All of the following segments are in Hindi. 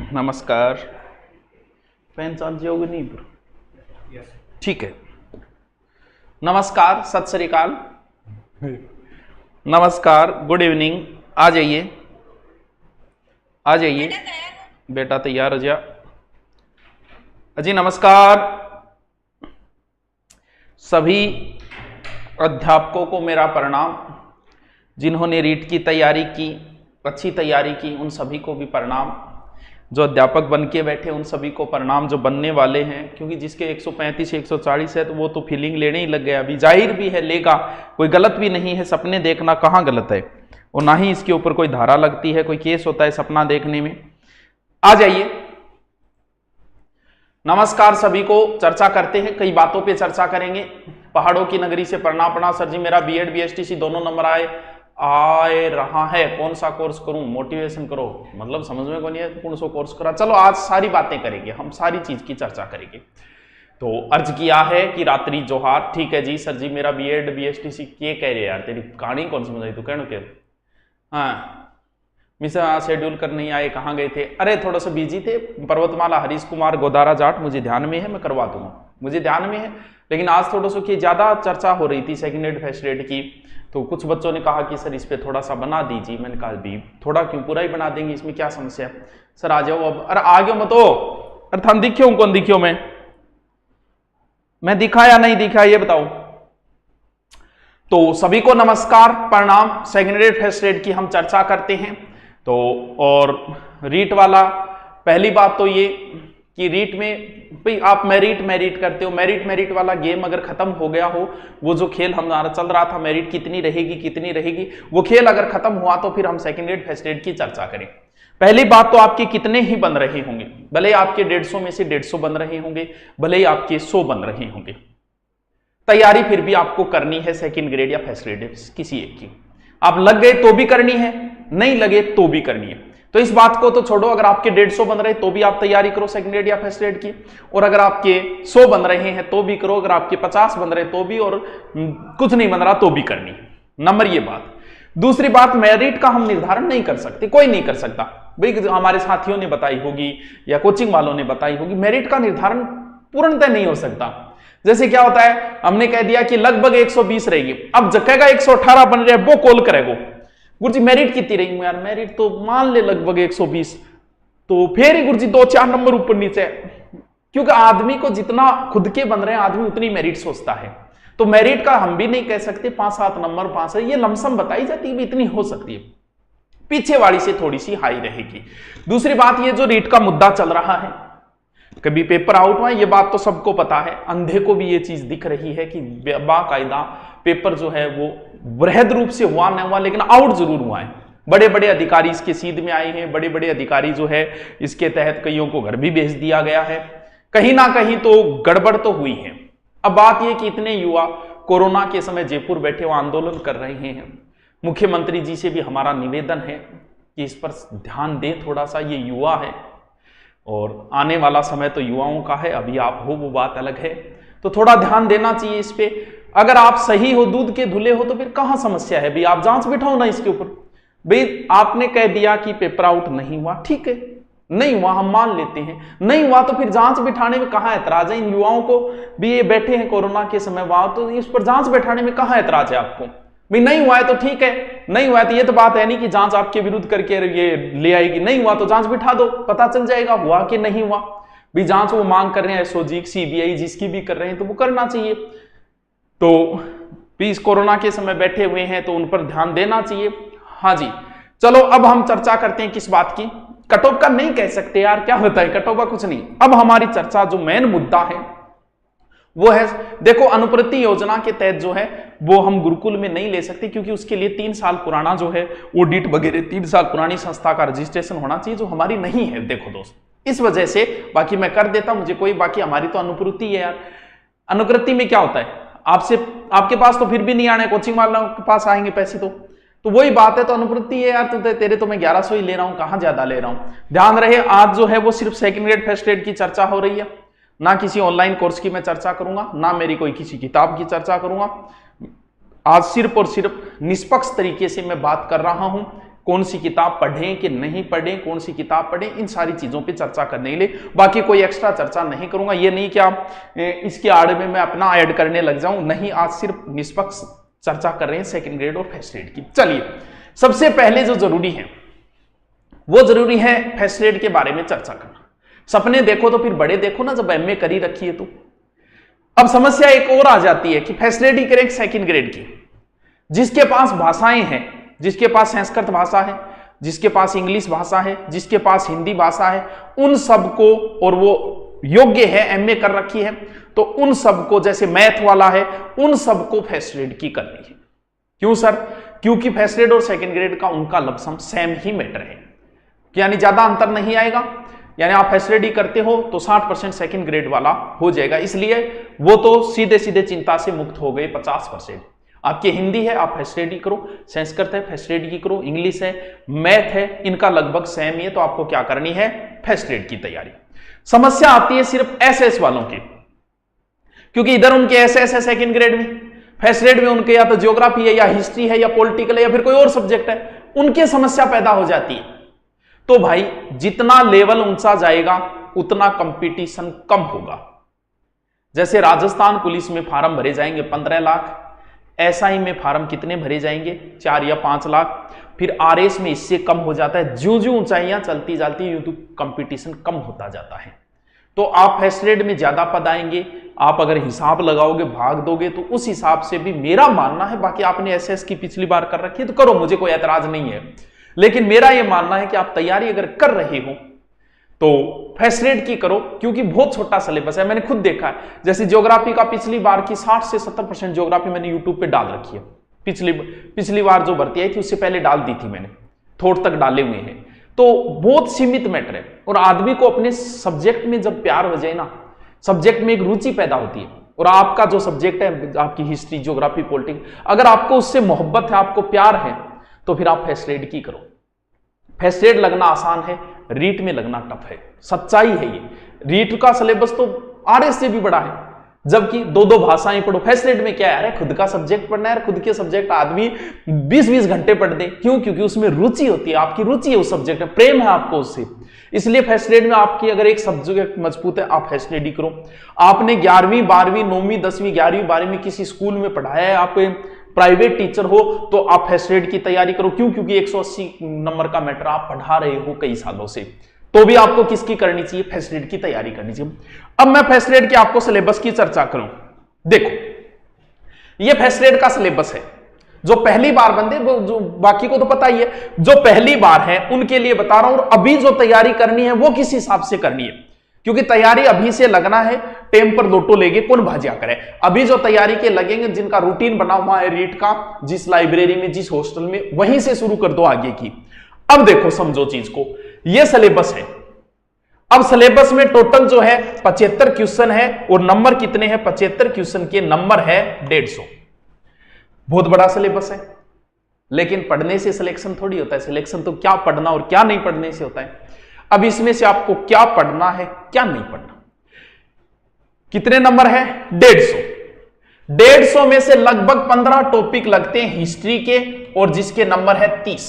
नमस्कार। पहचान जाओगे नहीं पर ठीक है। नमस्कार, सत श्री अकाल, नमस्कार, गुड इवनिंग। आ जाइए आ जाइए बेटा, तैयार हो जा। अजी नमस्कार। सभी अध्यापकों को मेरा प्रणाम। जिन्होंने रीट की तैयारी की, अच्छी तैयारी की, उन सभी को भी प्रणाम। जो अध्यापक बन के बैठे उन सभी को प्रणाम। जो बनने वाले हैं, क्योंकि जिसके 135 140 है तो वो तो फीलिंग लेने ही लग गया। अभी जाहिर भी है लेगा, कोई गलत भी नहीं है। सपने देखना कहाँ गलत है, और ना ही इसके ऊपर कोई धारा लगती है, कोई केस होता है सपना देखने में। आ जाइए। नमस्कार सभी को। चर्चा करते हैं, कई बातों पे चर्चा करेंगे। पहाड़ों की नगरी से प्रणाम सर जी। मेरा बीएड बीएसटीसी दोनों नंबर आए रहा है। कौन सा कोर्स करूं? मोटिवेशन करो। मतलब समझ में कौन है कौन सा कोर्स करा। चलो आज सारी बातें करेंगे, हम सारी चीज की चर्चा करेंगे। तो अर्ज किया है कि रात्रि जोहार। ठीक है जी सर जी, मेरा बीएड बीएसटीसी के कह रहे यार, तेरी कहानी कौन समझाई तू कहने के। हाँ मिसा शेड्यूल कर नहीं आए, कहाँ गए थे? अरे थोड़ा सा बिजी थे। पर्वतमाला हरीश कुमार गोदारा जाट मुझे ध्यान में है, मैं करवा दूंगा, मुझे ध्यान में है। लेकिन आज थोड़ा सा ज्यादा चर्चा हो रही थी सेकेंड एड फर्स्ट एड की, तो कुछ बच्चों ने कहा कि सर इस पे थोड़ा सा बना दीजिए। मैंने कहा भी थोड़ा क्यों, पूरा ही बना देंगे, इसमें क्या समस्या। सर आ जाओ अब। अरे आ गयो मत हो। अरे थान दिखियो कौन दिखियो? मैं दिखा या नहीं दिखा ये बताओ। तो सभी को नमस्कार प्रणाम। सेकेंड एड फर्स्ट एड की हम चर्चा करते हैं। तो और रीट वाला, पहली बात तो ये कि रीट में भाई आप मेरिट करते हो। मेरिट वाला गेम अगर खत्म हो गया हो, वो जो खेल हमारा चल रहा था मेरिट कितनी रहेगी, वो खेल अगर खत्म हुआ तो फिर हम सेकेंड एड फर्स्ट एड की चर्चा करें। पहली बात तो आपके कितने ही बन रहे होंगे, भले आपके 150 में से 150 बन रहे होंगे, भले ही आपके 100 बन रहे होंगे। तैयारी फिर भी आपको करनी है सेकेंड ग्रेड या फर्स्ट ग्रेड किसी एक की। आप लग गए तो भी करनी है, नहीं लगे तो भी करनी है। तो इस बात को तो छोड़ो, अगर आपके 150 बन रहे तो भी आप तैयारी करो सेकेंड ग्रेड या फर्स्ट ग्रेड की, और अगर आपके 100 बन रहे हैं तो भी करो, अगर आपके 50 बन रहे तो भी, और कुछ नहीं बन रहा तो भी करनी है। नंबर ये बात। दूसरी बात, मेरिट का हम निर्धारण नहीं कर सकते, कोई नहीं कर सकता। भाई हमारे साथियों ने बताई होगी या कोचिंग वालों ने बताई होगी, मेरिट का निर्धारण पूर्णतः नहीं हो सकता। जैसे क्या होता है, हमने कह दिया कि लगभग 120 रहेगी, अब जगह 118 बन रहे वो कॉल करेगो, गुरुजी मेरिट कितनी रही? यार मेरिट तो मान ले लगभग 120, तो फिर ही गुरुजी 2-4 नंबर ऊपर नीचे। क्योंकि आदमी को जितना खुद के बन रहे हैं आदमी उतनी मेरिट सोचता है। तो मेरिट का हम भी नहीं कह सकते 5-7 नंबर 5 है, ये लमसम बताई जाती है, इतनी हो सकती है, पीछे वाली से थोड़ी सी हाई रहेगी। दूसरी बात, ये जो रीट का मुद्दा चल रहा है, कभी पेपर आउट हुआ, ये बात तो सबको पता है, अंधे को भी ये चीज दिख रही है कि बाकायदा पेपर जो है वो वृहद रूप से हुआ न हुआ, लेकिन आउट जरूर हुआ है। बड़े बड़े अधिकारी इसके सीध में आए हैं, बड़े बड़े अधिकारी जो है इसके तहत कईयों को घर भी भेज दिया गया है। कहीं ना कहीं तो गड़बड़ तो हुई है। अब बात यह कि इतने युवा कोरोना के समय जयपुर बैठे हुए आंदोलन कर रहे हैं। मुख्यमंत्री जी से भी हमारा निवेदन है कि इस पर ध्यान दें थोड़ा सा, ये युवा है और आने वाला समय तो युवाओं का है, अभी आप हो वो बात अलग है, तो थोड़ा ध्यान देना चाहिए इस पे। अगर आप सही हो, दूध के धुले हो, तो फिर कहां समस्या है? भाई आप जांच बिठाओ ना इसके ऊपर। भाई आपने कह दिया कि पेपर आउट नहीं हुआ, ठीक है, नहीं हुआ हम मान लेते हैं, नहीं हुआ तो फिर जांच बिठाने में कहां ऐतराज है? इन युवाओं को भी, ये बैठे हैं कोरोना के समय वहां, तो इस पर जांच बैठाने में कहां ऐतराज है आपको? भाई नहीं हुआ है तो ठीक है, नहीं हुआ है तो ये तो बात है नहीं कि जांच आपके विरुद्ध करके ये ले आएगी। नहीं हुआ तो जांच बिठा दो, पता चल जाएगा हुआ कि नहीं हुआ। भी जांच वो मांग कर रहे हैं, एसओजी सीबीआई जिसकी भी कर रहे हैं, तो वो करना चाहिए। तो भी इस कोरोना के समय बैठे हुए हैं तो उन पर ध्यान देना चाहिए। हाँ जी, चलो अब हम चर्चा करते हैं किस बात की। कट ऑफ का नहीं कह सकते यार, क्या होता है कट ऑफ का, कुछ नहीं। अब हमारी चर्चा जो मेन मुद्दा है वो है, देखो अनुप्रति योजना के तहत जो है वो हम गुरुकुल में नहीं ले सकते, क्योंकि उसके लिए 3 साल पुराना जो है ऑडिट वगैरह 3 साल पुरानी संस्था का रजिस्ट्रेशन होना चाहिए, जो हमारी नहीं है। देखो दोस्त, इस वजह से बाकी मैं कर देता, मुझे कोई, बाकी हमारी तो अनुप्रति है यार। अनुकृति में क्या होता है, आपसे आपके पास तो फिर भी नहीं आने, कोचिंग वालों के पास आएंगे पैसे, तो वही बात है। तो अनुप्रति है यार, तो तेरे तो मैं 1100 ही ले रहा हूं, कहां ज्यादा ले रहा हूं। ध्यान रहे आज जो है वो सिर्फ सेकंड ग्रेड फर्स्ट ग्रेड की चर्चा हो रही है, ना किसी ऑनलाइन कोर्स की मैं चर्चा करूंगा, ना मेरी कोई किसी किताब की चर्चा करूंगा। आज सिर्फ और सिर्फ निष्पक्ष तरीके से मैं बात कर रहा हूं, कौन सी किताब पढ़ें कि नहीं पढ़ें, कौन सी किताब पढ़ें, इन सारी चीजों पे चर्चा करने के लिए। बाकी कोई एक्स्ट्रा चर्चा नहीं करूंगा। ये नहीं कि आप इसके आड़ में मैं अपना ऐड करने लग जाऊं, नहीं, आज सिर्फ निष्पक्ष चर्चा कर रहे हैं सेकंड ग्रेड और फर्स्ट ग्रेड की। चलिए, सबसे पहले जो जरूरी है वो जरूरी है फर्स्ट ग्रेड के बारे में चर्चा करना। सपने देखो तो फिर बड़े देखो ना, जब एमए करी रखी है तो। अब समस्या एक और आ जाती है कि फर्स्ट ग्रेड ही करें सेकंड ग्रेड की। जिसके पास भाषाएं हैं, जिसके पास संस्कृत भाषा है, जिसके पास इंग्लिश भाषा है, जिसके पास हिंदी भाषा है, उन सबको, और वो योग्य है, एमए कर रखी है, तो उन सबको, जैसे मैथ वाला है, उन सबको फर्स्ट ग्रेड की करनी है। क्यों सर? क्योंकि फर्स्ट ग्रेड और सेकंड ग्रेड का उनका लमसम सेम ही मैटर है, यानी ज्यादा अंतर नहीं आएगा। यानी आप फर्स्ट ग्रेड ही करते हो तो 60% सेकंड ग्रेड वाला हो जाएगा, इसलिए वो तो सीधे सीधे चिंता से मुक्त हो गए 50%। आपकी हिंदी है, आप फर्स्ट ग्रेड ही करो, संस्कृत है फर्स्ट ग्रेड की करो, इंग्लिश है, मैथ है, इनका लगभग सेम ही है, तो आपको क्या करनी है? फर्स्ट ग्रेड की तैयारी। समस्या आती है सिर्फ एसएस वालों की, क्योंकि इधर उनके एसएस है सेकंड ग्रेड में, फर्स्ट ग्रेड में उनके या तो ज्योग्राफी है या हिस्ट्री है या पॉलिटिकल है या फिर कोई और सब्जेक्ट है, उनकी समस्या पैदा हो जाती है। तो भाई जितना लेवल ऊंचा जाएगा उतना कंपटीशन कम होगा। जैसे राजस्थान पुलिस में फार्म भरे जाएंगे 15 लाख, एसआई में फार्म कितने भरे जाएंगे? 4 या 5 लाख। फिर आरएस में इससे कम हो जाता है। ज्यों ज्यों ऊंचाइयां चलती जाती यूं तो कंपटीशन कम होता जाता है। तो आप फर्स्ट ग्रेड में ज्यादा पद आएंगे, आप अगर हिसाब लगाओगे, भाग दोगे, तो उस हिसाब से भी मेरा मानना है, बाकी आपने एसएस की पिछली बार कर रखी है तो करो, मुझे कोई ऐतराज नहीं है, लेकिन मेरा यह मानना है कि आप तैयारी अगर कर रहे हो तो फर्स्ट ग्रेड की करो, क्योंकि बहुत छोटा सिलेबस है। मैंने खुद देखा है, जैसे ज्योग्राफी का पिछली बार की 60 से 70% ज्योग्राफी मैंने यूट्यूब पे डाल रखी है। पिछली बार जो भर्ती आई थी उससे पहले डाल दी थी मैंने, थोड़ तक डाले हुए हैं। तो बहुत सीमित मैटर है, और आदमी को अपने सब्जेक्ट में जब प्यार हो जाए ना, सब्जेक्ट में एक रुचि पैदा होती है, और आपका जो सब्जेक्ट है, आपकी हिस्ट्री, ज्योग्राफी, पॉलिटिक्स, अगर आपको उससे मोहब्बत है, आपको प्यार है, तो फिर आप फर्स्ट ग्रेड की करो। फर्स्ट ग्रेड लगना आसान है, रीट में लगना टफ है, सच्चाई है ये। रीट का सिलेबस तो आरएस से भी बड़ा है, जबकि 2-2 भाषाएं पढ़ो। फर्स्ट ग्रेड में क्या है? अरे खुद का सब्जेक्ट पढ़ना है, खुद के सब्जेक्ट आदमी 20-20 घंटे पढ़ दे। क्यों? क्योंकि उसमें रुचि होती है, आपकी रुचि है उस सब्जेक्ट में, प्रेम है आपको उससे। इसलिए फर्स्ट ग्रेड में आपकी अगर एक सब्जेक्ट मजबूत है, आप फर्स्ट ग्रेड ही करो। आपने 11वीं 12वीं 9वीं 10वीं 11वीं 12वीं किसी स्कूल में पढ़ाया है, आप प्राइवेट टीचर हो, तो आप फर्स्ट ग्रेड की तैयारी करो। क्यों? क्योंकि 180 नंबर का मैटर आप पढ़ा रहे हो कई सालों से, तो भी आपको किसकी करनी चाहिए? फर्स्ट ग्रेड की तैयारी करनी चाहिए। अब मैं फर्स्ट ग्रेड के आपको सिलेबस की चर्चा करूं। देखो, ये फर्स्ट ग्रेड का सिलेबस है। जो पहली बार बंदे, वो जो बाकी को तो पता ही है, जो पहली बार है उनके लिए बता रहा हूं। और अभी जो तैयारी करनी है वो किस हिसाब से करनी है, क्योंकि तैयारी अभी से लगना है, टेम पर लोटो लेके कौन भाजिया करे। अभी जो तैयारी के लगेंगे, जिनका रूटीन बना हुआ है रीट का, जिस लाइब्रेरी में, जिस हॉस्टल में, वहीं से शुरू कर दो आगे की। अब देखो, समझो चीज को, यह सिलेबस है। अब सिलेबस में टोटल जो है 75 क्वेश्चन है, और नंबर कितने हैं? 75 क्वेश्चन के नंबर है 150। बहुत बड़ा सिलेबस है, लेकिन पढ़ने से सिलेक्शन थोड़ी होता है। सिलेक्शन तो क्या पढ़ना और क्या नहीं पढ़ने से होता है। अब इसमें से आपको क्या पढ़ना है, क्या नहीं पढ़ना। कितने नंबर है? 150। 150 में से लगभग 15 टॉपिक लगते हैं हिस्ट्री के, और जिसके नंबर है 30।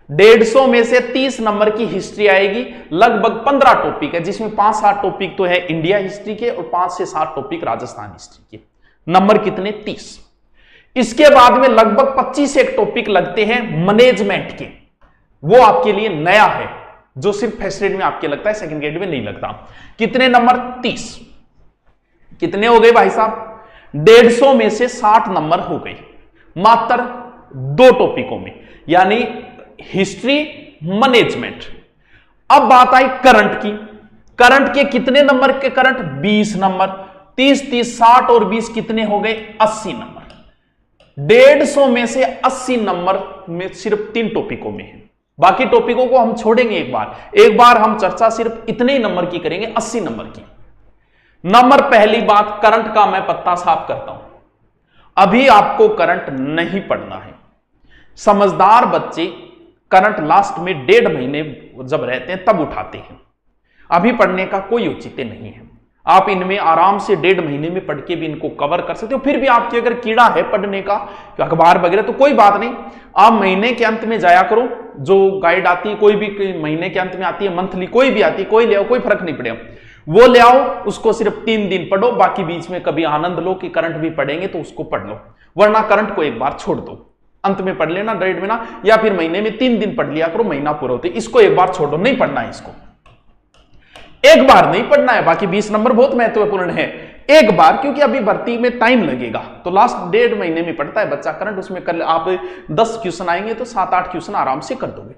150 में से 30 नंबर की हिस्ट्री आएगी। लगभग 15 टॉपिक है, जिसमें 5-7 टॉपिक तो है इंडिया हिस्ट्री के, और 5 से 7 टॉपिक राजस्थान हिस्ट्री के। नंबर कितने? 30। इसके बाद में लगभग 25 एक टॉपिक लगते हैं मैनेजमेंट के। वो आपके लिए नया है, जो सिर्फ फर्स्ट ग्रेड में आपके लगता है, सेकंड ग्रेड में नहीं लगता। कितने नंबर? 30। कितने हो गए भाई साहब? 150 में से 60 नंबर हो गए मात्र 2 टॉपिकों में, यानी हिस्ट्री, मैनेजमेंट। अब बात आई करंट की। करंट के कितने नंबर के? Current 20 number. 30-30 60 और 20 कितने हो गए? 80 नंबर। 150 में से 80 नंबर में सिर्फ 3 टॉपिकों में है। बाकी टॉपिकों को हम छोड़ेंगे एक बार हम चर्चा सिर्फ इतने ही नंबर की करेंगे, 80 नंबर की। नंबर पहली बात, करंट का मैं पत्ता साफ करता हूं। अभी आपको करंट नहीं पढ़ना है। समझदार बच्चे करंट लास्ट में 1.5 महीने जब रहते हैं तब उठाते हैं। अभी पढ़ने का कोई औचित्य नहीं है। आप इनमें आराम से 1.5 महीने में पढ़ के भी इनको कवर कर सकते हो। फिर भी आपके अगर कीड़ा है पढ़ने का, अखबार वगैरह, तो कोई बात नहीं, आप महीने के अंत में जाया करो। जो गाइड आती है कोई भी महीने के अंत में आती है, मंथली कोई भी आती है, कोई ले आओ, कोई फर्क नहीं पड़ेगा, वो ले आओ, उसको सिर्फ 3 दिन पढ़ो, बाकी बीच में कभी आनंद लो कि करंट भी पढ़ेंगे तो उसको पढ़ लो, वरना करंट को एक बार छोड़ दो, अंत में पढ़ लेना 1.5 महीना, या फिर महीने में 3 दिन पढ़ लिया करो, महीना पूरा होते, इसको एक बार छोड़ो, नहीं पढ़ना है इसको, एक बार नहीं पढ़ना है। बाकी 20 नंबर बहुत महत्वपूर्ण है, एक बार, क्योंकि अभी भर्ती में टाइम लगेगा, तो लास्ट 1.5 महीने में पढ़ता है बच्चा करंट, उसमें कर आप 10 क्वेश्चन आएंगे तो 7-8 क्वेश्चन आराम से कर दोगे।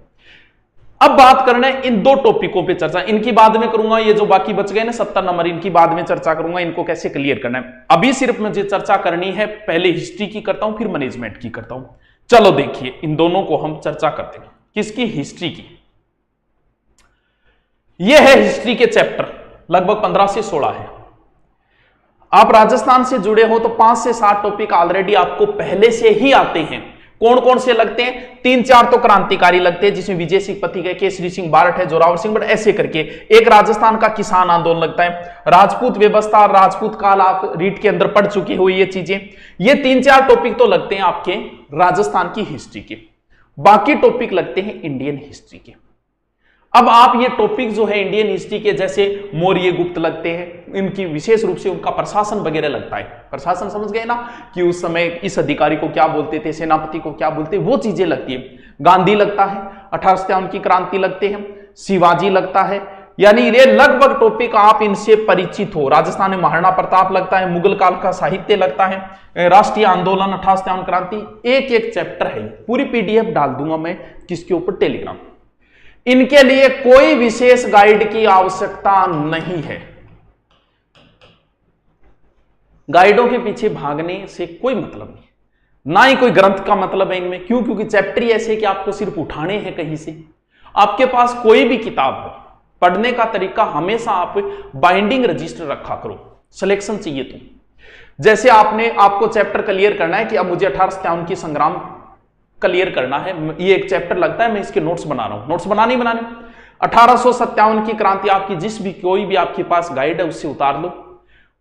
अब बात करना है इन 2 टॉपिकों पे चर्चा, इनकी बाद में करूंगा, ये जो बाकी बच गए ना 70 नंबर, इनकी बाद में चर्चा करूंगा, इनको कैसे क्लियर करना है। अभी सिर्फ मुझे चर्चा करनी है, पहले हिस्ट्री की करता हूं, फिर मैनेजमेंट की करता हूं। चलो देखिए, इन दोनों को हम चर्चा करते हैं। किसकी? हिस्ट्री की। यह है हिस्ट्री के चैप्टर, लगभग 15 से 16 है। आप राजस्थान से जुड़े हो तो 5 से 7 टॉपिक ऑलरेडी आपको पहले से ही आते हैं। कौन कौन से लगते हैं? 3-4 तो क्रांतिकारी लगते हैं, जिसमें विजय सिंह पथिक है, केसरी सिंह बारठ है, जोरावर सिंह, बट ऐसे करके एक राजस्थान का किसान आंदोलन लगता है, राजपूत व्यवस्था, राजपूत काल, आप रीट के अंदर पढ़ चुके हो ये चीजें। ये 3-4 टॉपिक तो लगते हैं आपके राजस्थान की हिस्ट्री के, बाकी टॉपिक लगते हैं इंडियन हिस्ट्री के। अब आप ये टॉपिक जो है इंडियन हिस्ट्री के, जैसे मौर्य गुप्त लगते हैं, इनकी विशेष रूप से उनका प्रशासन वगैरह लगता है। प्रशासन समझ गए ना, कि उस समय इस अधिकारी को क्या बोलते थे, सेनापति को क्या बोलते, वो चीजें लगती है। गांधी लगता है, 1857 की क्रांति लगते हैं, शिवाजी लगता है, यानी ये लगभग टॉपिक आप इनसे परिचित हो। राजस्थान में महाराणा प्रताप लगता है, मुगल काल का साहित्य लगता है, राष्ट्रीय आंदोलन, 1857 क्रांति, एक एक चैप्टर है। पूरी PDF डाल दूंगा मैं किसके ऊपर, टेलीग्राम। इनके लिए कोई विशेष गाइड की आवश्यकता नहीं है, गाइडों के पीछे भागने से कोई मतलब नहीं, ना ही कोई ग्रंथ का मतलब है इनमें। क्यों? क्योंकि चैप्टर ही ऐसे कि आपको सिर्फ उठाने हैं कहीं से। आपके पास कोई भी किताब हो, पढ़ने का तरीका हमेशा आप बाइंडिंग रजिस्टर रखा करो, सिलेक्शन चाहिए तो। जैसे आपको चैप्टर क्लियर करना है कि अब मुझे 1857 की संग्राम क्लियर करना है, ये एक चैप्टर लगता है, मैं इसके नोट्स बना रहा हूं, नोट्स बनाने 1857 की क्रांति, आपकी जिस भी कोई भी आपके पास गाइड है उससे उतार लो।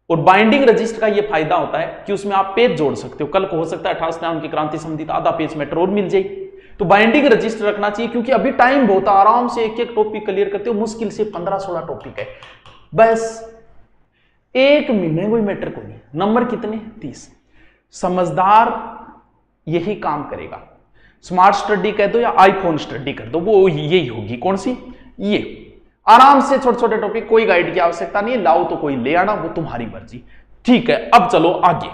और बाइंडिंग रजिस्टर का ये फायदा होता है कि उसमें आप पेज जोड़ सकते हो। कल को हो सकता है 1857 की क्रांति संबंधित आधा पेज में और मिल जाएगी, तो बाइंडिंग रजिस्टर रखना चाहिए, क्योंकि अभी टाइम बहुत आराम से एक एक टॉपिक क्लियर करते हो। मुश्किल से 15-16 टॉपिक है, बस 1 महीने कोई मैटर को नहीं। नंबर कितने? 30। समझदार यही काम करेगा। स्मार्ट स्टडी कह दो या आईफोन स्टडी कर दो, वो यही होगी। कौन सी? ये आराम से छोटे छोटे टॉपिक, कोई गाइड की आवश्यकता नहीं है, लाओ तो कोई ले आना, वो तुम्हारी मर्जी। ठीक है, अब चलो आगे।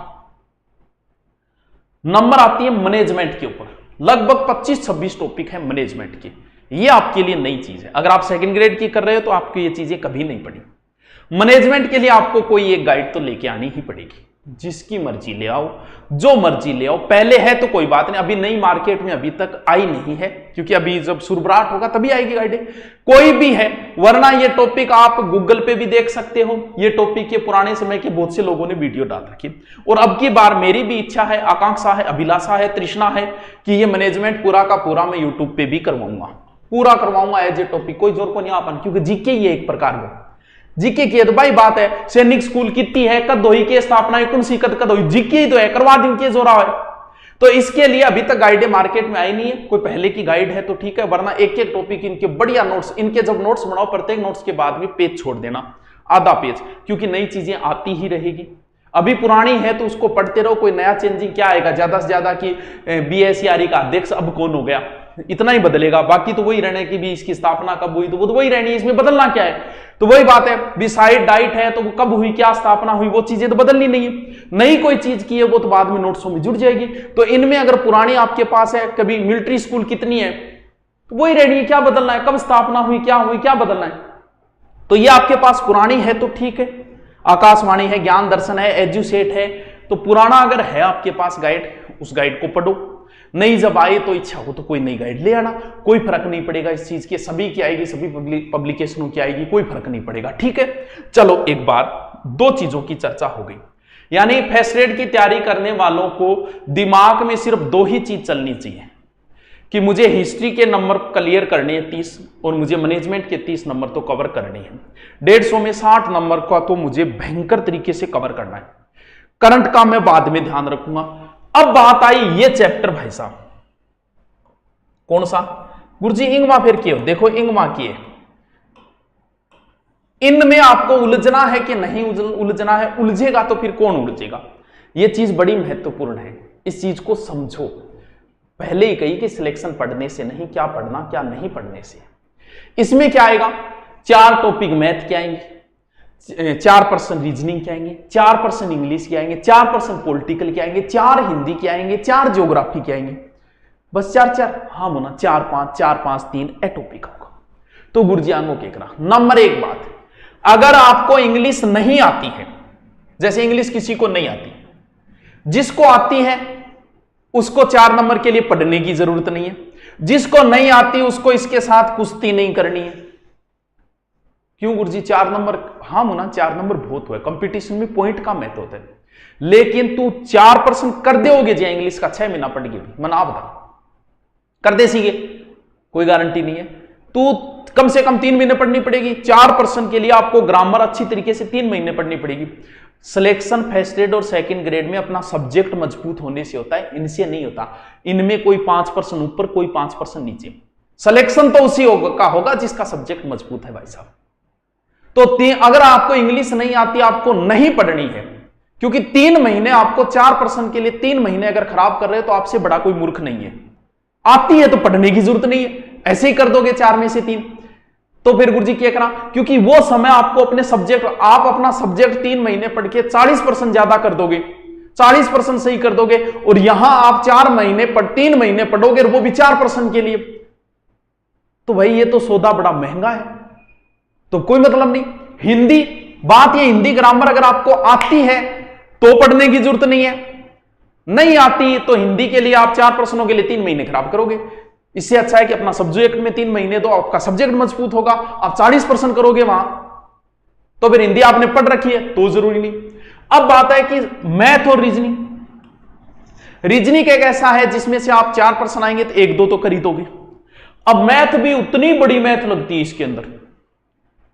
नंबर आती है मैनेजमेंट के ऊपर, लगभग 25-26 टॉपिक है मैनेजमेंट के। ये आपके लिए नई चीज है, अगर आप सेकंड ग्रेड की कर रहे हो तो आपको ये चीजें कभी नहीं पड़ी। मैनेजमेंट के लिए आपको कोई एक गाइड तो लेके आनी ही पड़ेगी, जिसकी मर्जी ले आओ, जो मर्जी ले आओ। पहले है तो कोई बात नहीं, अभी नई मार्केट में अभी तक आई नहीं है, क्योंकि अभी जब सुरबराट होगा तभी आएगी गाइडें, कोई भी है। वरना ये टॉपिक आप गूगल पे भी देख सकते हो, ये टॉपिक के पुराने समय के बहुत से लोगों ने वीडियो डाल रखी। और अब की बार मेरी भी इच्छा है, आकांक्षा है, अभिलाषा है, तृष्णा है कि ये मैनेजमेंट पूरा का पूरा मैं यूट्यूब पे भी करवाऊंगा, पूरा करवाऊंगा एज ए टॉपिक। कोई जोर को नहीं आपन, क्योंकि जीके ये एक प्रकार का जीके की तो भाई बात है। सैनिक स्कूल कितनी है, कद हुई की स्थापना, कौन सी कद हुई, जीके ही तो है, करवा दिन के जोरा है। तो इसके लिए अभी तक गाइडें मार्केट में आई नहीं है। कोई पहले की गाइड है तो ठीक है, वरना एक एक टॉपिक इनके बढ़िया नोट्स, इनके जब नोट्स बनाओ प्रत्येक नोट्स के बाद में पेज छोड़ देना, आधा पेज, क्योंकि नई चीजें आती ही रहेगी। अभी पुरानी है तो उसको पढ़ते रहो, कोई नया चेंजिंग क्या आएगा, ज्यादा से ज्यादा की BSERE का अध्यक्ष अब कौन हो गया, इतना ही बदलेगा, बाकी तो वही रहने की भी इसकी स्थापना कब हुई तो वो तो वही रहनी है, इसमें बदलना क्या है। तो वही बात है, बिसाइड डाइट है तो वो कब हुई, क्या स्थापना हुई, वो चीजें तो बदलनी नहीं है। नई कोई चीज की है वो तो बाद में नोट्सों में जुड़ जाएगी। तो इनमें अगर पुरानी आपके पास है, कभी मिलिट्री स्कूल कितनी है तो वही रहनी है, क्या बदलना है, कब स्थापना हुई, क्या बदलना है। तो ये आपके पास पुरानी है तो ठीक है, आकाशवाणी है, ज्ञान दर्शन है, एजुसेट है, तो पुराना अगर है आपके पास गाइड, उस गाइड को पढ़ो। नई जब आए तो इच्छा हो तो कोई नई गाइड ले आना, कोई फर्क नहीं पड़ेगा इस चीज के, सभी की आएगी, सभी पब्लिकेशनों की आएगी, कोई फर्क नहीं पड़ेगा। ठीक है, चलो एक बार 2 चीजों की चर्चा हो गई, यानी फर्स्ट ग्रेड की तैयारी करने वालों को दिमाग में सिर्फ 2 ही चीज चलनी चाहिए कि मुझे हिस्ट्री के नंबर क्लियर करने हैं 30 और मुझे मैनेजमेंट के 30 नंबर तो कवर करने हैं। 150 में 60 नंबर का तो मुझे भयंकर तरीके से कवर करना है। करंट का मैं बाद में ध्यान रखूंगा। अब बात आई ये चैप्टर भाई साहब, कौन सा गुरुजी? इंगमा फिर क्यों? देखो इंगमा की है, इनमें आपको उलझना है कि नहीं उलझना है? उलझेगा तो फिर कौन उलझेगा? यह चीज बड़ी महत्वपूर्ण है, इस चीज को समझो। पहले ही कही कि सिलेक्शन पढ़ने से नहीं, क्या पढ़ना क्या नहीं पढ़ने से। इसमें क्या आएगा? 4 टॉपिक मैथ के आएंगे, 4% रीजनिंग के आएंगे, 4% इंग्लिश के आएंगे, 4% पॉलिटिकल के आएंगे, 4 हिंदी के आएंगे, 4 ज्योग्राफी के आएंगे। बस 4 हाँ बोना 4-5 ए टॉपिक होगा। तो गुरुजी आंगो के करा। नंबर 1 बात, अगर आपको इंग्लिश नहीं आती है, जैसे इंग्लिश किसी को नहीं आती, जिसको आती है उसको 4 नंबर के लिए पढ़ने की जरूरत नहीं है, जिसको नहीं आती उसको इसके साथ कुश्ती नहीं करनी है। क्यों गुरुजी? 4 नंबर, हाँ मुना 4 नंबर बहुत हुआ, कंपटीशन में पॉइंट का महत्व होता है, लेकिन तू 4% कर दोगे जो इंग्लिश का 6 महीना पढ़ के भी मना बता कर दे सीगे, कोई गारंटी नहीं है। तू कम से कम 3 महीने पढ़नी पड़ेगी। 4% के लिए आपको ग्रामर अच्छी तरीके से 3 महीने पढ़नी पड़ेगी। सिलेक्शन फर्स्ट ग्रेड और सेकंड ग्रेड में अपना सब्जेक्ट मजबूत होने से होता है, इनसे नहीं होता। इनमें कोई 5% ऊपर, कोई 5% नीचे। सिलेक्शन तो उसी का होगा जिसका सब्जेक्ट मजबूत है भाई साहब। तो अगर आपको इंग्लिश नहीं आती, आपको नहीं पढ़नी है, क्योंकि 3 महीने आपको 4% के लिए 3 महीने अगर खराब कर रहे हो तो आपसे बड़ा कोई मूर्ख नहीं है। आती है तो पढ़ने की जरूरत नहीं है, ऐसे ही कर दोगे 4 में से 3। तो फिर गुरुजी क्या करा? क्योंकि वो समय आपको अपने सब्जेक्ट, आप अपना सब्जेक्ट 3 महीने पढ़ के 40% ज्यादा कर दोगे, 40% सही कर दोगे, और यहां आप 3 महीने पढ़ोगे और वो भी 4% के लिए। तो भाई ये तो सौदा बड़ा महंगा है, तो कोई मतलब नहीं। हिंदी, बात ये हिंदी ग्रामर अगर आपको आती है तो पढ़ने की जरूरत नहीं है, नहीं आती तो हिंदी के लिए आप 4% के लिए 3 महीने खराब करोगे। इससे अच्छा है कि अपना सब्जेक्ट में 3 महीने दो, आपका सब्जेक्ट मजबूत होगा। आप 40% करोगे वहां, तो फिर हिंदी आपने पढ़ रखी है तो जरूरी नहीं। अब बात है कि मैथ और रीजनिंग। रीजनिंग एक ऐसा है जिसमें से आप 4% आएंगे तो 1-2 तो कर ही दोगे। अब मैथ भी उतनी बड़ी मैथ लगती है, इसके अंदर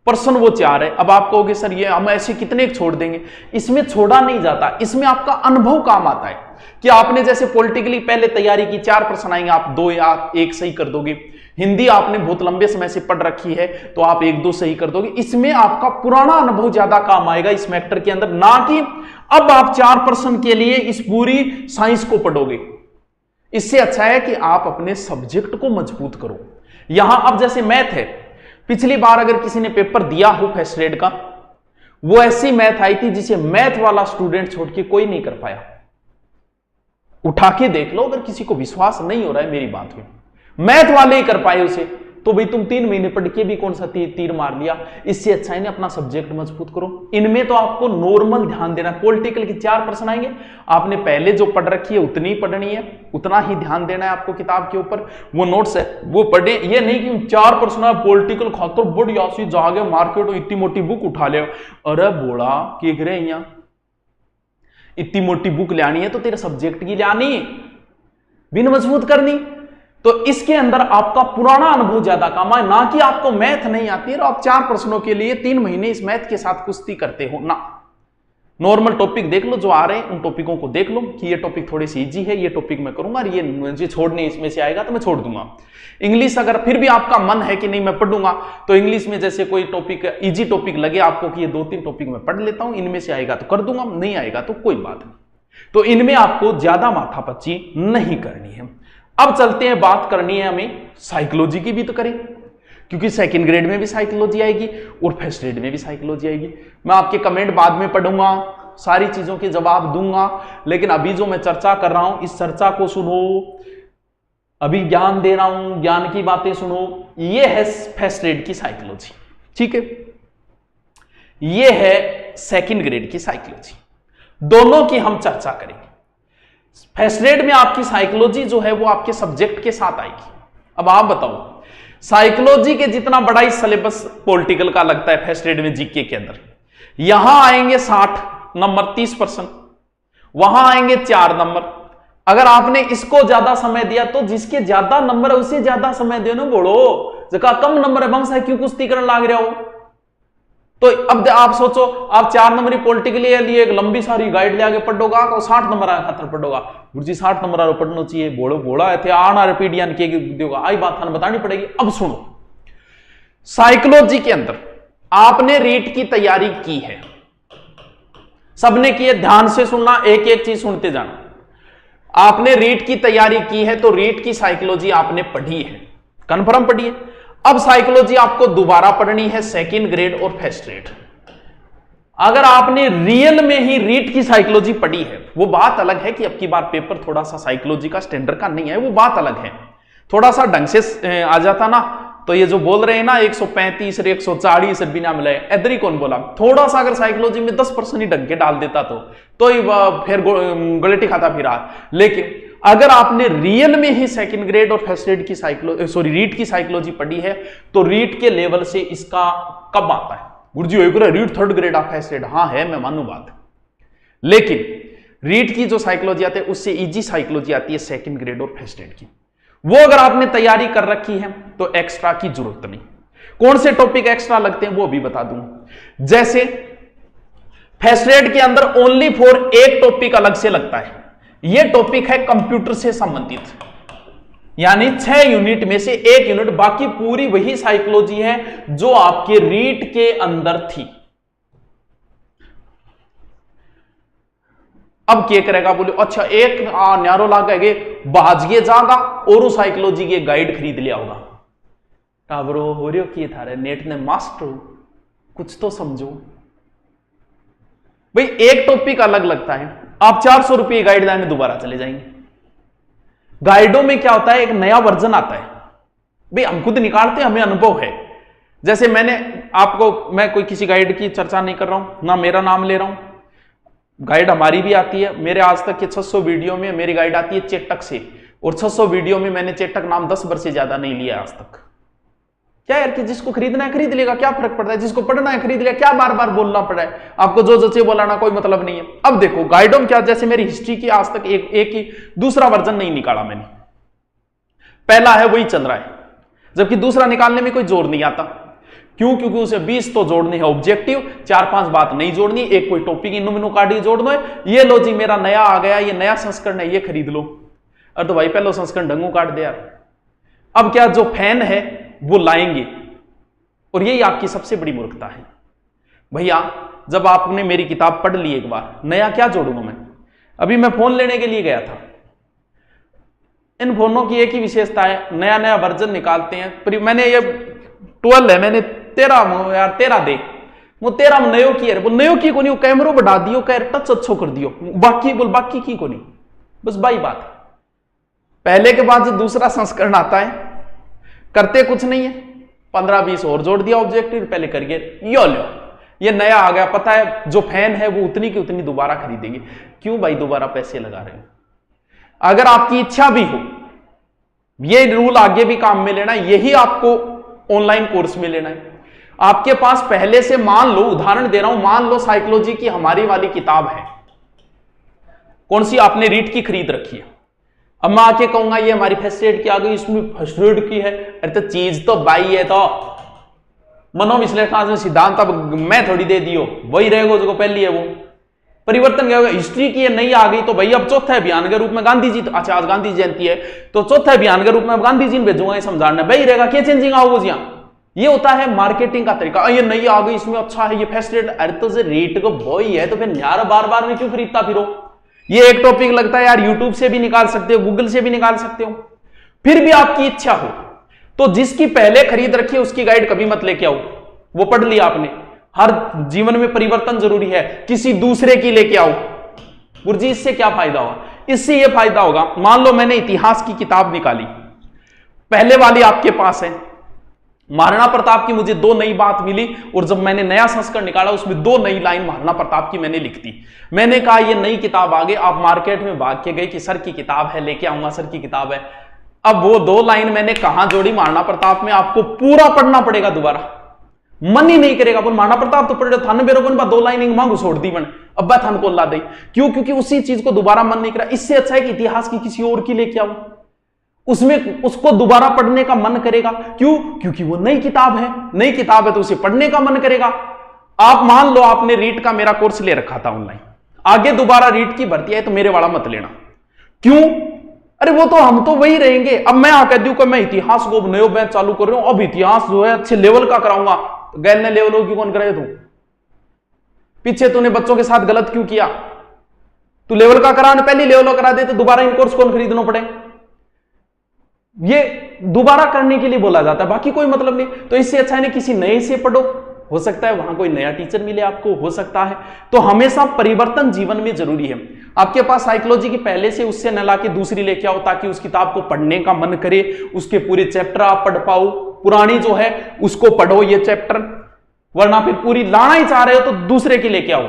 पर्सन वो 4 है। अब आप कहोगे सर ये हम ऐसे कितने छोड़ देंगे? इसमें छोड़ा नहीं जाता, इसमें आपका अनुभव काम आता है कि आपने जैसे पॉलिटिकली पहले तैयारी की, 4% आएंगे, आप 2 या 1 सही कर दोगे। हिंदी आपने बहुत लंबे समय से पढ़ रखी है तो आप 1-2 सही कर दोगे। इसमें आपका पुराना अनुभव ज्यादा काम आएगा इस मैटर के अंदर, ना कि अब आप 4% के लिए इस पूरी साइंस को पढ़ोगे। इससे अच्छा है कि आप अपने सब्जेक्ट को मजबूत करो। यहां अब जैसे मैथ है, पिछली बार अगर किसी ने पेपर दिया हो फर्स्ट ग्रेड का, वो ऐसी मैथ आई थी जिसे मैथ वाला स्टूडेंट छोड़ के कोई नहीं कर पाया। उठा के देख लो, अगर किसी को विश्वास नहीं हो रहा है मेरी बात में, मैथ वाले ही कर पाए उसे, तो भाई तुम 3 महीने पढ़ के भी कौन सा तीर मार लिया। इससे अच्छा है ना अपना सब्जेक्ट मजबूत करो। इनमें तो आपको नॉर्मल ध्यान देना है। पॉलिटिकल के 4% आएंगे, आपने पहले जो पढ़ रखी है उतनी ही पढ़नी है, उतना ही ध्यान देना है आपको किताब के ऊपर। वो नोट्स है वो पढ़े, ये नहीं कि 4% पॉलिटिकल खातर बढ़िया सी जागे मार्केट और इतनी मोटी बुक उठा ले। अरे बोला के गिरे यहां इतनी मोटी बुक लानी है तो तेरे सब्जेक्ट की लानी बिन मजबूत करनी। तो इसके अंदर आपका पुराना अनुभव ज्यादा काम आए, ना कि आपको मैथ नहीं आती है और आप 4% के लिए 3 महीने इस मैथ के साथ कुश्ती करते हो ना। नॉर्मल टॉपिक देख लो जो आ रहे हैं, उन टॉपिकों को देख लो कि ये टॉपिक थोड़ी सी इजी है, ये टॉपिक मैं करूंगा और ये मुझे छोड़ने इसमें से आएगा तो मैं छोड़ दूंगा। इंग्लिश अगर फिर भी आपका मन है कि नहीं मैं पढ़ूंगा, तो इंग्लिश में जैसे कोई टॉपिक इजी टॉपिक लगे आपको कि ये 2-3 टॉपिक मैं पढ़ लेता हूं, इनमें से आएगा तो कर दूंगा, नहीं आएगा तो कोई बात नहीं। तो इनमें आपको ज्यादा माथापच्ची नहीं करनी है। अब चलते हैं, बात करनी है हमें साइकोलॉजी की भी तो करें, क्योंकि सेकंड ग्रेड में भी साइकोलॉजी आएगी और फर्स्ट ग्रेड में भी साइकोलॉजी आएगी। मैं आपके कमेंट बाद में पढ़ूंगा, सारी चीजों के जवाब दूंगा, लेकिन अभी जो मैं चर्चा कर रहा हूं इस चर्चा को सुनो। अभी ज्ञान दे रहा हूं, ज्ञान की बातें सुनो। ये है फर्स्ट ग्रेड की साइकोलॉजी, ठीक है। ये है सेकंड ग्रेड की साइकोलॉजी, दोनों की हम चर्चा करेंगे। फर्स्ट ग्रेड में आपकी साइकोलॉजी जो है वो आपके सब्जेक्ट के साथ आएगी। अब आप बताओ, साइकोलॉजी के जितना बड़ा ही सिलेबस पॉलिटिकल का लगता है फर्स्ट ग्रेड में जीके के अंदर, यहां आएंगे 60 नंबर 30%, वहां आएंगे 4 नंबर, अगर आपने इसको ज्यादा समय दिया तो जिसके ज्यादा नंबर है उसे ज्यादा समय दे ना, बोलो जगह कम नंबर है बंसा क्यों कुश्ती करने लाग रहा हो। तो अब आप सोचो, आप 4 नंबर पॉलिटी के लिए एक लंबी सारी गाइड ले आगे पढ़ोगा और 60 नंबर खातर पढ़ोगा। गुरुजी 60 नंबर पढ़ना चाहिए, बोलो बोला है थे आना पीढ़ियां के आई बात थाने बतानी पड़ेगी। अब सुनो, साइकोलॉजी के अंदर आपने रीट की तैयारी की है, सबने की है, ध्यान से सुनना, एक एक चीज सुनते जाना। आपने रीट की तैयारी की है तो रीट की साइकोलॉजी आपने पढ़ी है, कन्फर्म पढ़ी है। अब साइकोलॉजी आपको दोबारा पढ़नी है, सेकंड ग्रेड और फर्स्ट ग्रेड। अगर आपने रियल में ही रीट की साइकोलॉजी पढ़ी है, वो बात अलग है कि अब की बार पेपर थोड़ा सा साइकोलॉजी का स्टैंडर्ड का नहीं है, वो बात अलग है। थोड़ा सा ढंग से आ जाता ना, तो ये जो बोल रहे हैं ना 135 और 140 बिना मिले, इधर ही कौन बोला। थोड़ा सा अगर साइकोलॉजी में 10% ही ढंग के डाल देता तो ही फिर गलती खाता फिर। लेकिन अगर आपने रियल में ही सेकंड ग्रेड और फर्स्ट ग्रेड की रीट की साइकोलॉजी पढ़ी है तो रीट के लेवल से इसका कब आता है। गुरुजी REET third grade of first grade, हाँ है, मैं मानू बात, लेकिन रीट की जो साइकोलॉजी आती है उससे इजी साइकोलॉजी आती है सेकंड ग्रेड और फर्स्ट ग्रेड की। वो अगर आपने तैयारी कर रखी है तो एक्स्ट्रा की जरूरत नहीं। कौन से टॉपिक एक्स्ट्रा लगते हैं वो भी बता दूं। जैसे फर्स्ट ग्रेड के अंदर ओनली फॉर एक टॉपिक अलग से लगता है, ये टॉपिक है कंप्यूटर से संबंधित, यानी 6 यूनिट में से 1 यूनिट, बाकी पूरी वही साइकोलॉजी है जो आपके रीट के अंदर थी। अब क्या करेगा, बोले अच्छा एक न्यारो लागे बाजगे जागा और साइकोलॉजी के गाइड खरीद लिया होगा। टाबरो हो रहे हो कि थारे नेट ने मास्टर कुछ तो समझो भाई। एक टॉपिक अलग लगता है, आप 400 रुपये गाइड लाने दोबारा चले जाएंगे। गाइडों में क्या होता है, एक नया वर्जन आता है भाई, हम खुद निकालते हैं, हमें अनुभव है। जैसे मैंने आपको, मैं कोई किसी गाइड की चर्चा नहीं कर रहा हूं ना, मेरा नाम ले रहा हूं, गाइड हमारी भी आती है। मेरे आज तक के 600 वीडियो में मेरी गाइड आती है चेटक से, और 600 वीडियो में मैंने चेटक नाम 10 बार से ज्यादा नहीं लिया आज तक। क्या यार कि जिसको खरीदना है खरीद लेगा, क्या फर्क पड़ता है, जिसको पढ़ना है खरीद लेगा, क्या बार बार बोलना पड़ा है आपको, जो जचे बोलाना कोई मतलब नहीं है। अब देखो गाइडों में क्या, जैसे मेरी हिस्ट्री की आज तक एक ही दूसरा वर्जन नहीं निकाला मैंने, पहला है वही चल रहा है, जबकि दूसरा निकालने में कोई जोर नहीं आता। क्यों? क्योंकि उसे 20 तो जोड़नी है ऑब्जेक्टिव, 4-5 बात नहीं जोड़नी, एक कोई टॉपिक इनो मिनो काटी जोड़ना है। ये लो जी मेरा नया आ गया, ये नया संस्करण है, ये खरीद लो। अरे तो भाई पहले संस्करण ढंगू काट दे यार। अब क्या, जो फैन है वो लाएंगे, और यही आपकी सबसे बड़ी मूर्खता है। भैया जब आपने मेरी किताब पढ़ ली एक बार, नया क्या जोड़ूंगा मैं। अभी मैं फोन लेने के लिए गया था, इन फोनों की एक ही विशेषता है, नया नया वर्जन निकालते हैं। मैंने ये 12 है, मैंने 13 दे, वो 13 में नयो की है, वो नयो की को नहीं, कैमरो बढ़ा दियो, टच अच्छो कर दियो, बाकी बोल बाकी की को नहीं, बस बाई बात। पहले के बाद जो दूसरा संस्करण आता है करते कुछ नहीं है, 15-20 और जोड़ दिया ऑब्जेक्टिव, पहले करिए यो लो ये नया आ गया। पता है जो फैन है वो उतनी की उतनी दोबारा खरीदेंगे। क्यों भाई दोबारा पैसे लगा रहे हो। अगर आपकी इच्छा भी हो, ये रूल आगे भी काम में लेना है, यही आपको ऑनलाइन कोर्स में लेना है। आपके पास पहले से, मान लो उदाहरण दे रहा हूं, मान लो साइकोलॉजी की हमारी वाली किताब है, कौन सी, आपने रीट की खरीद रखी है। अब मैं आके कहूंगा ये हमारी फर्स्ट एड की आ गई, इसमें फर्स्ट एड की है, अरे तो चीज तो बाई है, तो मनोविश्लेषण सिद्धांत अब मैं थोड़ी दे दियो, वही रहेगा जो पहली है वो। परिवर्तन क्या होगा, हिस्ट्री की नई आ गई तो भाई अब चौथे अभियान के रूप में गांधी जी, अच्छा आज गांधी जयंती है तो चौथे अभियान के रूप में अब गांधी जी ने भेजूंगा, ये समझाना भाई रहेगा, क्या चेंजिंग आओगे जी। ये होता है मार्केटिंग का तरीका, ये नई आ गई इसमें अच्छा है, ये फर्स्ट रेट, अरे तो रेट को वही है तो फिर यार बार बार में क्यों खरीदता फिरो। ये एक टॉपिक लगता है यार, यूट्यूब से भी निकाल सकते हो, गूगल से भी निकाल सकते हो। फिर भी आपकी इच्छा हो तो जिसकी पहले खरीद रखी है उसकी गाइड कभी मत लेके आओ, वो पढ़ लिया आपने। हर जीवन में परिवर्तन जरूरी है, किसी दूसरे की लेके आओ। गुरुजी इससे क्या फायदा होगा, इससे यह फायदा होगा, मान लो मैंने इतिहास की किताब निकाली, पहले वाली आपके पास है, महाराणा प्रताप की मुझे 2 नई बात मिली, और जब मैंने नया संस्करण निकाला उसमें 2 नई लाइन महाराणा प्रताप की मैंने लिख दी। मैंने कहा ये नई किताब आ गई, आप मार्केट में भाग के गए कि सर की किताब है, लेके आऊंगा सर की किताब है। अब वो 2 लाइन मैंने कहां जोड़ी, महाराणा प्रताप में, आपको पूरा पढ़ना पड़ेगा दोबारा। मन ही नहीं करेगा। बोल महाराणा प्रताप तो पढ़े थाने बेरो बन 2 लाइन मांगू छोड़ दी बन, अब थान को ला दे। क्यों? क्योंकि उसी चीज को दोबारा मन नहीं करा। इससे अच्छा है कि इतिहास की किसी और की लेके आओ, उसमें उसको दोबारा पढ़ने का मन करेगा। क्यों? क्योंकि वो नई किताब है, नई किताब है तो उसे पढ़ने का मन करेगा। आप मान लो आपने रीट का मेरा कोर्स ले रखा था ऑनलाइन, आगे दोबारा रीट की भर्ती है तो मेरे वाला मत लेना। क्यों? अरे वो तो हम तो वही रहेंगे। अब मैं कह दूं कि मैं इतिहास को नयो बैच चालू कर रहा हूं, अब इतिहास जो है अच्छे लेवल का कराऊंगा, गैर ने लेवल की कौन करे? तू पीछे तूने बच्चों के साथ गलत क्यों किया? तू लेवल का करा, पहले लेवल करा दे तो दोबारा इन कोर्स कौन खरीदना पड़े? ये दोबारा करने के लिए बोला जाता है, बाकी कोई मतलब नहीं। तो इससे अच्छा है किसी नए से पढ़ो, हो सकता है वहां कोई नया टीचर मिले आपको, हो सकता है। तो हमेशा परिवर्तन जीवन में जरूरी है। आपके पास साइकोलॉजी की पहले से उससे न लाके दूसरी लेके आओ, ताकि उस किताब को पढ़ने का मन करे, उसके पूरे चैप्टर आप पढ़ पाओ। पुरानी जो है उसको पढ़ो ये चैप्टर, वरना फिर पूरी लाना ही चाह रहे हो तो दूसरे की लेके आओ।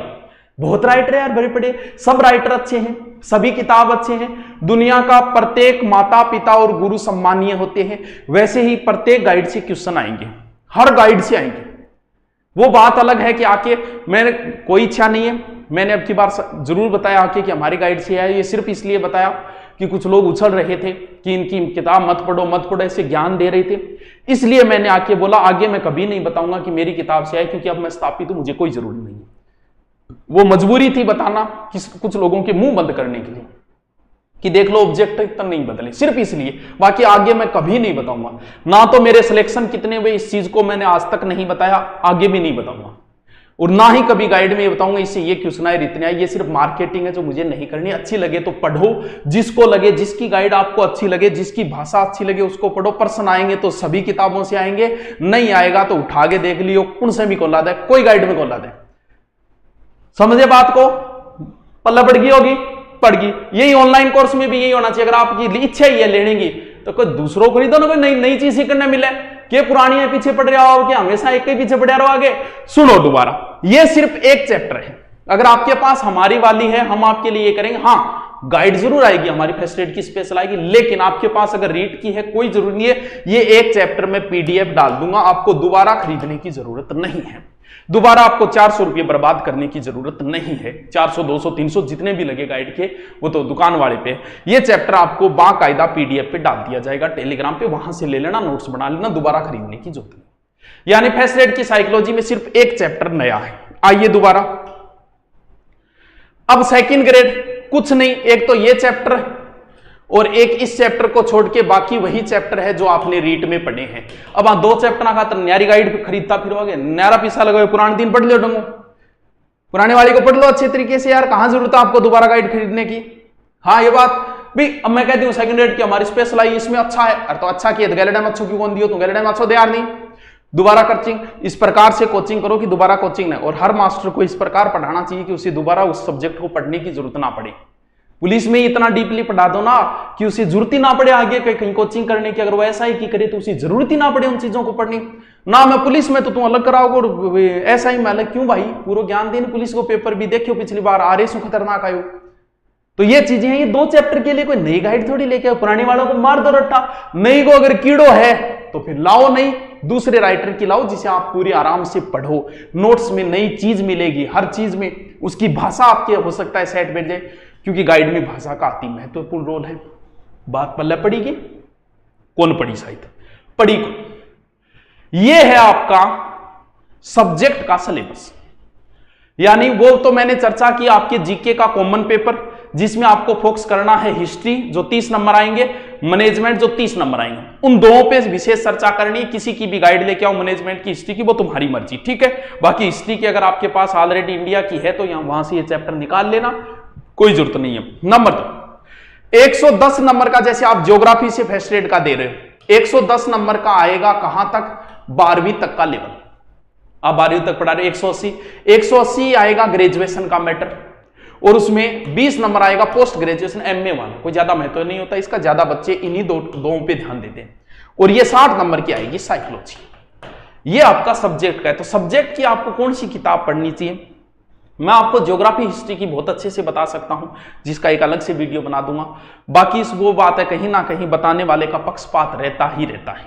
बहुत राइटर है यार, बड़े बड़े सब राइटर अच्छे हैं, सभी किताब अच्छे हैं। दुनिया का प्रत्येक माता पिता और गुरु सम्मानीय होते हैं, वैसे ही प्रत्येक गाइड से क्वेश्चन आएंगे, हर गाइड से आएंगे। वो बात अलग है कि आके, मैंने कोई इच्छा नहीं है, मैंने अब की बार जरूर बताया आके कि हमारी गाइड से आया। ये सिर्फ इसलिए बताया कि कुछ लोग उछल रहे थे कि इनकी किताब मत पढ़ो ऐसे ज्ञान दे रहे थे, इसलिए मैंने आके बोला। आगे मैं कभी नहीं बताऊंगा कि मेरी किताब से आए, क्योंकि अब मैं स्थापित हूं, मुझे कोई जरूरी नहीं है। वो मजबूरी थी बताना कुछ लोगों के मुंह बंद करने के लिए कि देख लो ऑब्जेक्ट इतना नहीं बदले, सिर्फ इसलिए। बाकी आगे मैं कभी नहीं बताऊंगा। ना तो मेरे सिलेक्शन कितने हुए इस चीज को मैंने आज तक नहीं बताया, आगे भी नहीं बताऊंगा, और ना ही कभी गाइड में ये बताऊंगा इससे ये क्वेश्चन आए इतने आए। ये सिर्फ मार्केटिंग है जो मुझे नहीं करनी। अच्छी लगे तो पढ़ो, जिसको लगे, जिसकी गाइड आपको अच्छी लगे, जिसकी भाषा अच्छी लगे उसको पढ़ो। प्रश्न आएंगे तो सभी किताबों से आएंगे, नहीं आएगा तो उठा के देख लियो कौन से भी खोला दे, कोई गाइड में खोला दे। समझे बात को? पल्ला पड़ गई होगी, पड़ गई। यही ऑनलाइन कोर्स में भी यही होना चाहिए। अगर आपकी इच्छा ही है लेने की तो कोई दूसरों को नहीं दो ना, कोई नई चीज सीखने मिले। कि पुरानी है पीछे पड़ रहा हो, कि हमेशा एक के पीछे पड़े रहो आगे। सुनो दोबारा, ये सिर्फ एक चैप्टर है। अगर आपके पास हमारी वाली है, हम आपके लिए ये करेंगे। हाँ, गाइड जरूर आएगी, हमारी फर्स्ट एड की स्पेशल आएगी, लेकिन आपके पास अगर रीट की है कोई जरूरी नहीं है। ये एक चैप्टर में पीडीएफ डाल दूंगा, आपको दोबारा खरीदने की जरूरत नहीं है। दोबारा आपको 400 रुपये बर्बाद करने की जरूरत नहीं है। 400 200 300 जितने भी लगे गाइड के, वो तो दुकान वाले पे। ये चैप्टर आपको बाकायदा पीडीएफ पे डाल दिया जाएगा टेलीग्राम पे, वहां से ले लेना, नोट्स बना लेना, दोबारा खरीदने की जरूरत नहीं। यानी फर्स्ट एड की साइकोलॉजी में सिर्फ एक चैप्टर नया है। आइए दोबारा, अब सेकंड ग्रेड कुछ नहीं, एक तो ये चैप्टर और एक इस चैप्टर को छोड़ के बाकी वही चैप्टर है जो आपने रीट में पढ़े हैं। अब दो चैप्टर खातर न्यारी गाइड खरीदता फिरोगे, न्यारा पैसा लगाओ, पुराने दिन पढ़ लो डंगो, पुराने वाली को पढ़ लो अच्छे तरीके से यार, कहां जरूरत है आपको दोबारा गाइड खरीदने की। हाँ ये बात भी, अब मैं कहती हूँ सेकंड ग्रेड की हमारी स्पेशल आई, इसमें अच्छा है। अरे तो अच्छा किया, गैलेडा में अच्छो क्यों कौन दियो, तो गैलेडा में अच्छो दे यार नहीं। दोबारा कोचिंग इस प्रकार से कोचिंग करो कि दोबारा कोचिंग नहीं, और हर मास्टर को इस प्रकार पढ़ाना चाहिए कि उसे दोबारा उस सब्जेक्ट को पढ़ने की जरूरत ना पड़े। पुलिस में इतना डीपली पढ़ा दो ना कि उसे जरूरत ही ना पड़े आगे कहीं कोचिंग करने की। अगर वो ऐसा ही की करे तो उसे जरूरत ही ना पड़े उन चीजों को पढ़नी। ना मैं पुलिस में तो तुम अलग कराओगे, ऐसा ही मैं अलग क्यों भाई, पूरा ज्ञान देने पुलिस को। पेपर भी देखियो पिछली बार आ रहे सो खतरनाक आयो। तो ये चीजें हैं, ये दो चैप्टर के लिए कोई नई गाइड थोड़ी लेके आओ। पुराने वालों को मार दो रट्टा, नई को अगर कीड़ो है तो फिर लाओ नहीं, दूसरे राइटर की लाओ जिसे आप पूरी आराम से पढ़ो। नोट्स में नई चीज मिलेगी, हर चीज में उसकी भाषा आपके हो सकता है सेट बैठ जाए, क्योंकि गाइड में भाषा का अति महत्वपूर्ण रोल है। बात पल्ले पड़ेगी, कौन पढ़ी साहित्य पढ़ी को। यह है आपका सब्जेक्ट का सिलेबस, यानी वो तो मैंने चर्चा की आपके जीके का कॉमन पेपर, जिसमें आपको फोकस करना है हिस्ट्री जो 30 नंबर आएंगे, मैनेजमेंट जो 30 नंबर आएंगे। उन दोनों पे विशेष चर्चा करनी है। किसी की भी गाइड लेके आओ मैनेजमेंट की, हिस्ट्री की, वो तुम्हारी मर्जी, ठीक है। बाकी हिस्ट्री की अगर आपके पास ऑलरेडी इंडिया की है तो यहां वहां से ये चैप्टर निकाल लेना, कोई जरूरत नहीं है। नंबर 2 110 नंबर का, जैसे आप ज्योग्राफी से फर्स्ट ग्रेड का दे रहे हो, 110 नंबर का आएगा कहां तक, 12वीं तक का लेवल। आप 12वीं तक पढ़ा रहे, 180 आएगा ग्रेजुएशन का मैटर, और उसमें 20 नंबर आएगा पोस्ट ग्रेजुएशन एमए वाला। कोई ज्यादा महत्व नहीं होता इसका, ज्यादा बच्चे इन्हीं दो पे ध्यान देते हैं। और ये 60 नंबर की आएगी साइकोलॉजी। ये आपका सब्जेक्ट का है। तो सब्जेक्ट की आपको कौन सी किताब पढ़नी चाहिए, मैं आपको ज्योग्राफी हिस्ट्री की बहुत अच्छे से बता सकता हूं, जिसका एक अलग से वीडियो बना दूंगा। बाकी वो बात है, कहीं ना कहीं बताने वाले का पक्षपात रहता ही रहता है।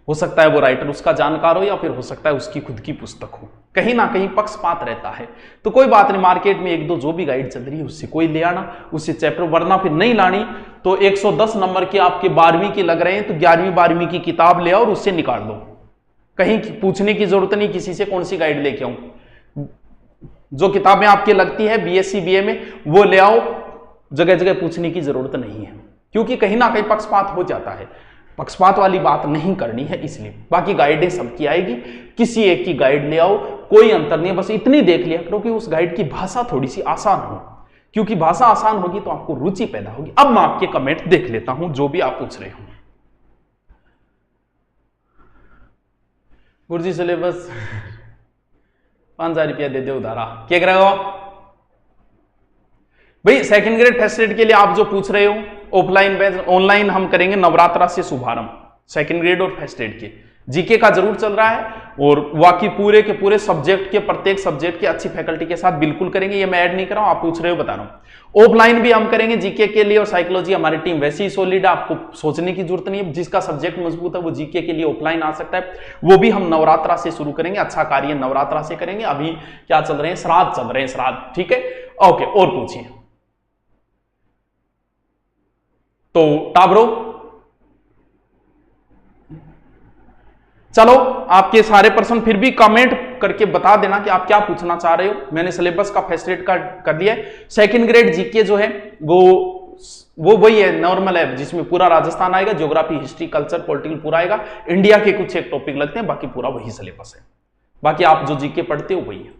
हो सकता है वो राइटर उसका जानकार हो या फिर हो सकता है उसकी खुद की पुस्तक हो, कहीं ना कहीं पक्षपात रहता है। तो कोई बात नहीं, मार्केट में एक दो जो भी गाइड चल रही है उससे कोई ले आना, उससे चैप्टर, वरना फिर नहीं लानी तो 110 नंबर के आपके 12वीं के लग रहे हैं तो 11वीं 12वीं की किताब ले आओ और उससे निकाल दो, कहीं पूछने की जरूरत नहीं किसी से कौन सी गाइड लेके आऊं। जो किताबें आपके लगती है बीएससी बीए में वो ले आओ, जगह जगह पूछने की जरूरत नहीं है, क्योंकि कहीं ना कहीं पक्षपात हो जाता है। पक्षपात वाली बात नहीं करनी है इसलिए। बाकी गाइडें सबकी आएगी, किसी एक की गाइड ले आओ, कोई अंतर नहीं है, बस इतनी देख लिया करो कि उस गाइड की भाषा थोड़ी सी आसान हो, क्योंकि भाषा आसान होगी तो आपको रुचि पैदा होगी। अब मैं आपके कमेंट देख लेता हूं जो भी आप पूछ रहे हो। गुरुजी सिलेबस 5000 रुपया दे दे उधारा, क्या करेगा भाई? सेकंड ग्रेड फर्स्ट ग्रेड के लिए आप जो पूछ रहे हो ऑफलाइन बैच, ऑनलाइन हम करेंगे नवरात्रा से शुभारंभ, सेकंड ग्रेड और फर्स्ट ग्रेड के जीके का जरूर चल रहा है, और बाकी पूरे के पूरे सब्जेक्ट के प्रत्येक सब्जेक्ट के अच्छी फैकल्टी के साथ बिल्कुल करेंगे, ये मैं ऐड नहीं कर रहा हूं, आप पूछ रहे हो बता रहा हूं। ऑफलाइन भी हम करेंगे जीके के लिए, और साइकोलॉजी हमारी टीम वैसी ही सॉलिड है, आपको सोचने की जरूरत नहीं है, जिसका सब्जेक्ट मजबूत है वो जीके के लिए ऑफलाइन आ सकता है। वो भी हम नवरात्रा से शुरू करेंगे, अच्छा कार्य नवरात्रा से करेंगे। अभी क्या चल रहे हैं, श्राद्ध चल रहे हैं, श्राद्ध, ठीक है ओके। और पूछिए तो टाब्रो, चलो आपके सारे प्रश्न फिर भी कमेंट करके बता देना कि आप क्या पूछना चाह रहे हो। मैंने सिलेबस का फर्स्ट ग्रेड का कर दिया है, सेकंड ग्रेड जीके जो है वो वही है, नॉर्मल है, जिसमें पूरा राजस्थान आएगा, ज्योग्राफी हिस्ट्री कल्चर पॉलिटिकल पूरा आएगा, इंडिया के कुछ एक टॉपिक लगते हैं, बाकी पूरा वही सिलेबस है। बाकी आप जो जीके पढ़ते हो वही है।